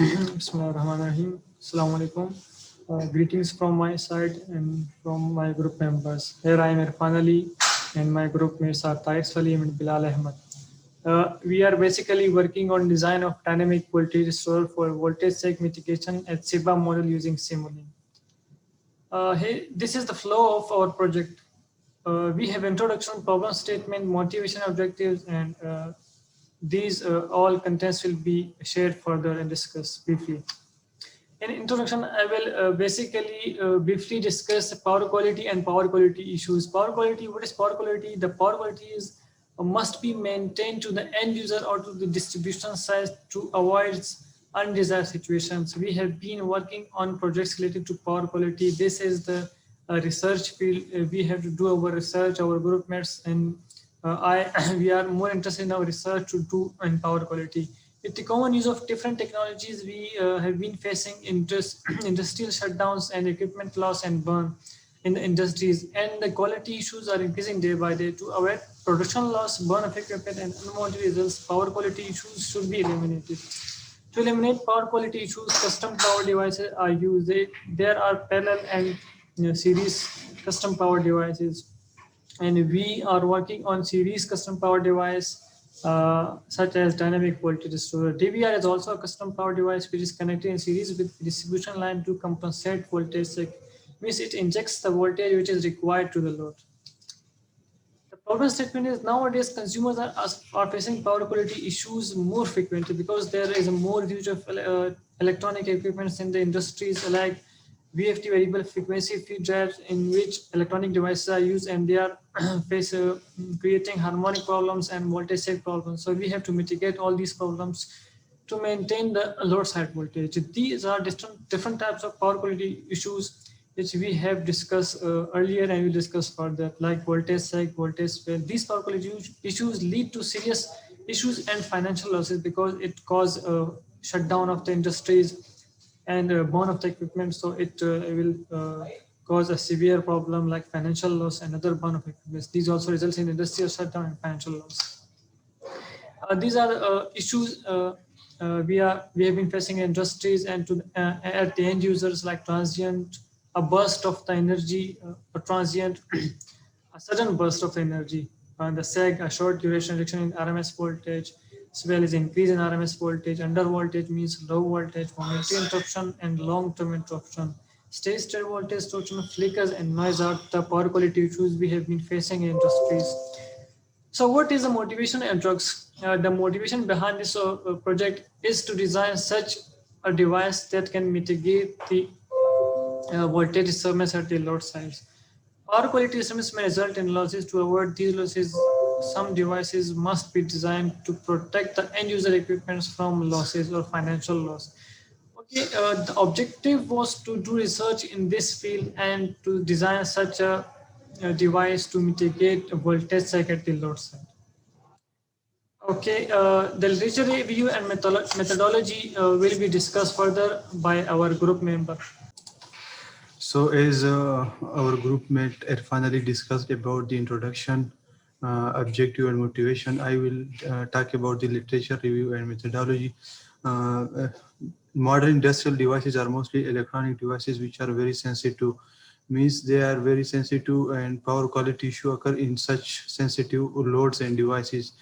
Bismillahirrahmanirrahim. Assalamu alaikum. Greetings from my side and from my group members. Here I am Irfan Ali and my group mates are Tariq Salim and Bilal Ahmed. We are basically working on design of dynamic voltage restorer for voltage sag mitigation at SIBA model using Simulink. Hey, this is the flow of our project. We have introduction, problem statement, motivation objectives, and these all contents will be shared further and discussed briefly. In introduction, I will basically briefly discuss power quality and power quality issues. Power quality, what is power quality? The power quality is must be maintained to the end user or to the distribution side to avoid undesired situations. We have been working on projects related to power quality. This is the research field. We have to do our research, our group mates, and we are more interested in our research to do in power quality. With the common use of different technologies, we have been facing industrial shutdowns and equipment loss and burn in the industries, and the quality issues are increasing day by day. To avoid production loss, burn of equipment, and unwanted results, power quality issues should be eliminated. To eliminate power quality issues, custom power devices are used. There are parallel and series custom power devices, and we are working on series custom power device such as dynamic voltage restorer. DVR is also a custom power device which is connected in series with distribution line to compensate voltage sag. Means it injects the voltage which is required to the load. The problem statement is nowadays consumers are facing power quality issues more frequently because there is a more use of electronic equipments in the industries like VFD variable frequency feed drives in which electronic devices are used, and they are creating harmonic problems and voltage sag problems. So we have to mitigate all these problems to maintain the load side voltage. These are different types of power quality issues which we have discussed earlier and we discuss further, like voltage sag, voltage spare. These power quality issues lead to serious issues and financial losses because it causes shutdown of the industries and burn of the equipment. So it will cause a severe problem like financial loss and other burn of equipment. These also results in industrial shutdown and financial loss. These are issues we have been facing in industries and to at the end users, like transient, a burst of the energy, a transient, a sudden burst of energy, and the sag, a short duration reduction in RMS voltage, as well as increase in RMS voltage. Under voltage means low voltage, momentary interruption, and long-term interruption. State voltage distortion, flickers, and noise are the power quality issues we have been facing in industries. So what is the motivation and drugs? The motivation behind this project is to design such a device that can mitigate the voltage disturbance at the load sides. Power quality disturbance may result in losses. To avoid these losses, some devices must be designed to protect the end user equipment from losses or financial loss. Okay, the objective was to do research in this field and to design such a device to mitigate voltage sag at the load side. Okay, the literature review and methodology will be discussed further by our group member. So as our group mate finally discussed about the introduction, objective and motivation, I will talk about the literature review and methodology. Modern industrial devices are mostly electronic devices which are very sensitive. Means they are very sensitive and power quality issue occur in such sensitive loads and devices.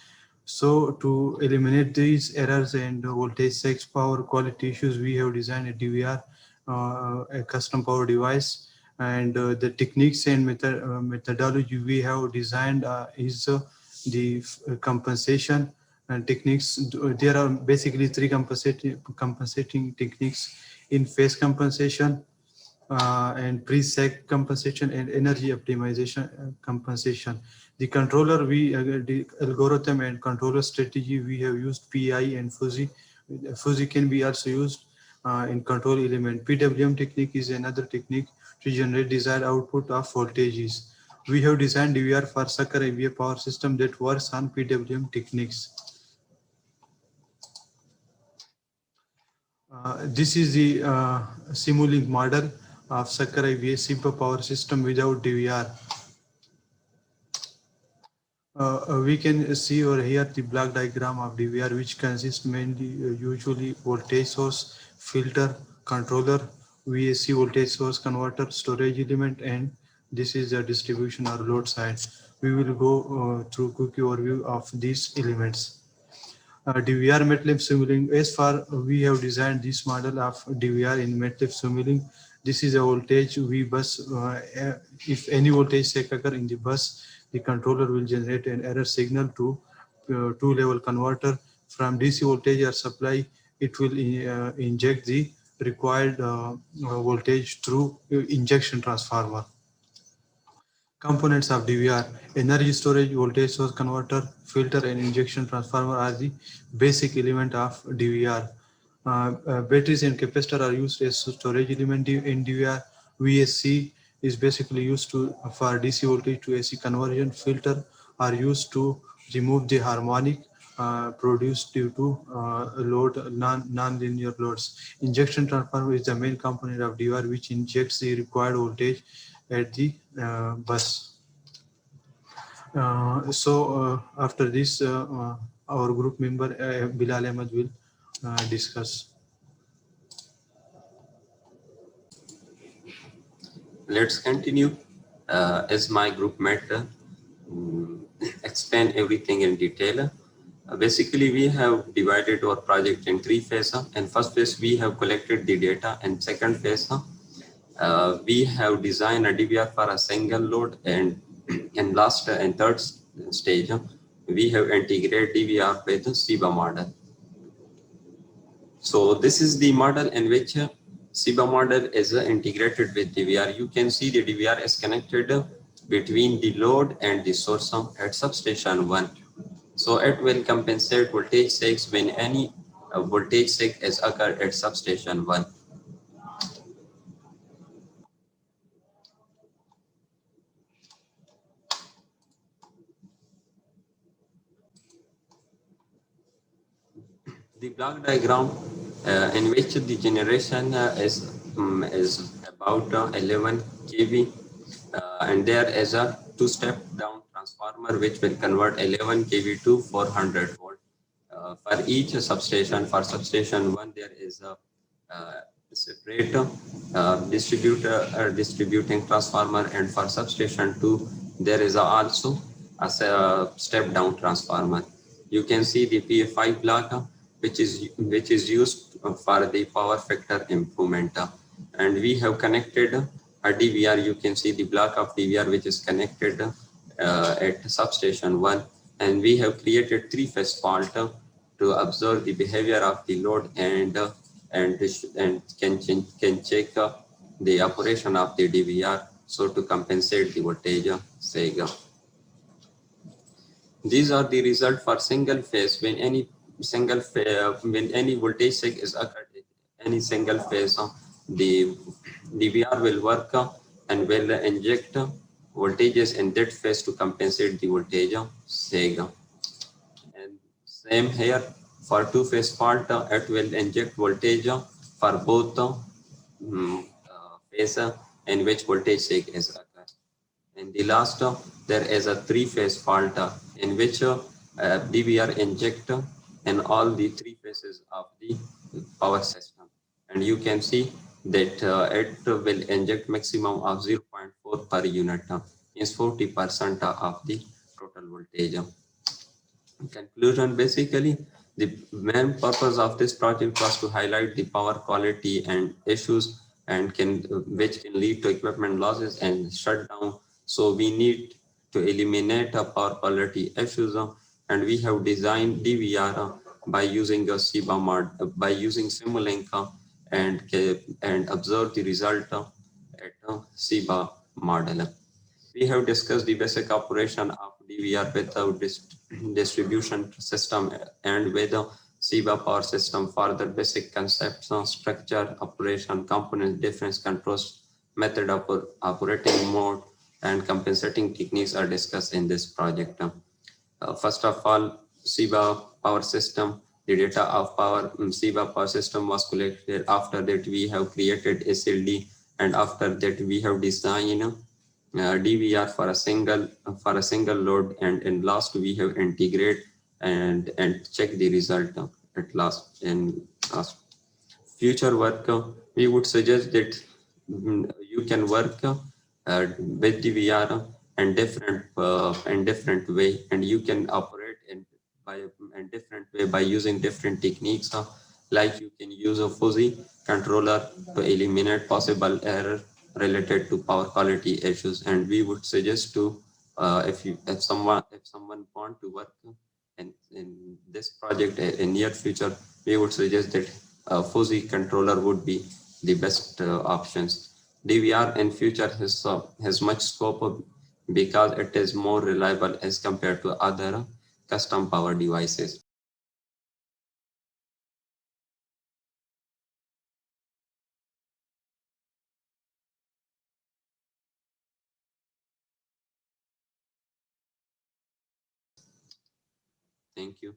So to eliminate these errors and voltage sags power quality issues, we have designed a DVR, a custom power device, and the techniques and methodology we have designed is the compensation and techniques. There are basically three compensating techniques: in phase compensation, and pre-sag compensation, and energy optimization compensation. The controller, the algorithm and controller strategy, we have used PI and fuzzy. Fuzzy can be also used in control element. PWM technique is another technique to generate desired output of voltages. We have designed DVR for Sakar IBA power system that works on PWM techniques. This is the Simulink model of Sakar IBA SIBA power system without DVR. We can see or hear the block diagram of DVR, which consists mainly usually voltage source, filter, controller, VAC voltage source converter, storage element, and this is the distribution or load side. We will go through quick overview of these elements. DVR MATLAB Simulink. As far we have designed this model of DVR in MATLAB Simulink, this is a voltage V bus. If any voltage check occur in the bus, the controller will generate an error signal to two-level converter. From DC voltage or supply, it will inject the required voltage through injection transformer. Components of DVR: energy storage, voltage source converter, filter, and injection transformer are the basic element of DVR. Batteries and capacitor are used as storage element in DVR. VSC is basically used for DC voltage to AC conversion. Filter are used to remove the harmonic produced due to non-linear loads. Injection transformer is the main component of DVR, which injects the required voltage at the bus. After this, our group member Bilal Ahmed will discuss. Let's continue. As my group mate explain everything in detail. Basically, we have divided our project in three phases. In first phase, we have collected the data, and second phase, we have designed a DVR for a single load, and in last and third stage, we have integrated DVR with the SIBA model. So this is the model in which SIBA model is integrated with DVR. You can see the DVR is connected between the load and the source at substation 1. So it will compensate voltage shakes when any voltage shake is occurred at substation 1. The block diagram in which the generation is about 11 kV, and there is a two-step down transformer which will convert 11 kV to 400 volt. For each substation, for substation 1, there is a separate distributing transformer, and for substation 2, there is also a step down transformer. You can see the PA5 block, which is used for the power factor improvement, and we have connected a DVR. You can see the block of DVR which is connected at substation 1, and we have created three-phase fault to observe the behavior of the load and can check the operation of the DVR, so to compensate the voltage sag. These are the result for single phase. When any voltage sag is occurred in any single phase, the DVR will work and will inject voltages in that phase to compensate the voltage sag. And same here for two-phase fault, it will inject voltage for both phase in which voltage sag is occurred. In the last, there is a three-phase fault in which DVR inject in all the three phases of the power system, and you can see that it will inject maximum of 0.4 per unit, means 40% of the total voltage. In conclusion, basically, the main purpose of this project was to highlight the power quality and issues and which can lead to equipment losses and shutdown. So we need to eliminate power quality issues, and we have designed DVR by using a SIBA mod, by using Simulink and observe the result at SIBA model. We have discussed the basic operation of DVR without distribution system and with SIBA power system. Further basic concepts, structure, operation, component difference, controls, method of operating mode, and compensating techniques are discussed in this project. First of all, SIBA power system. The data of SIBA power system was collected. After that, we have created SLD, and after that, we have designed DVR for a single load, and in last we have integrate and check the result at last. In last future work, we would suggest that you can work with DVR and different way, and you can operate in different way by using different techniques. Like you can use a fuzzy controller to eliminate possible error related to power quality issues, and we would suggest to if someone want to work in this project in near future, we would suggest that a fuzzy controller would be the best options. DVR in future has much scope because it is more reliable as compared to other custom power devices. Thank you.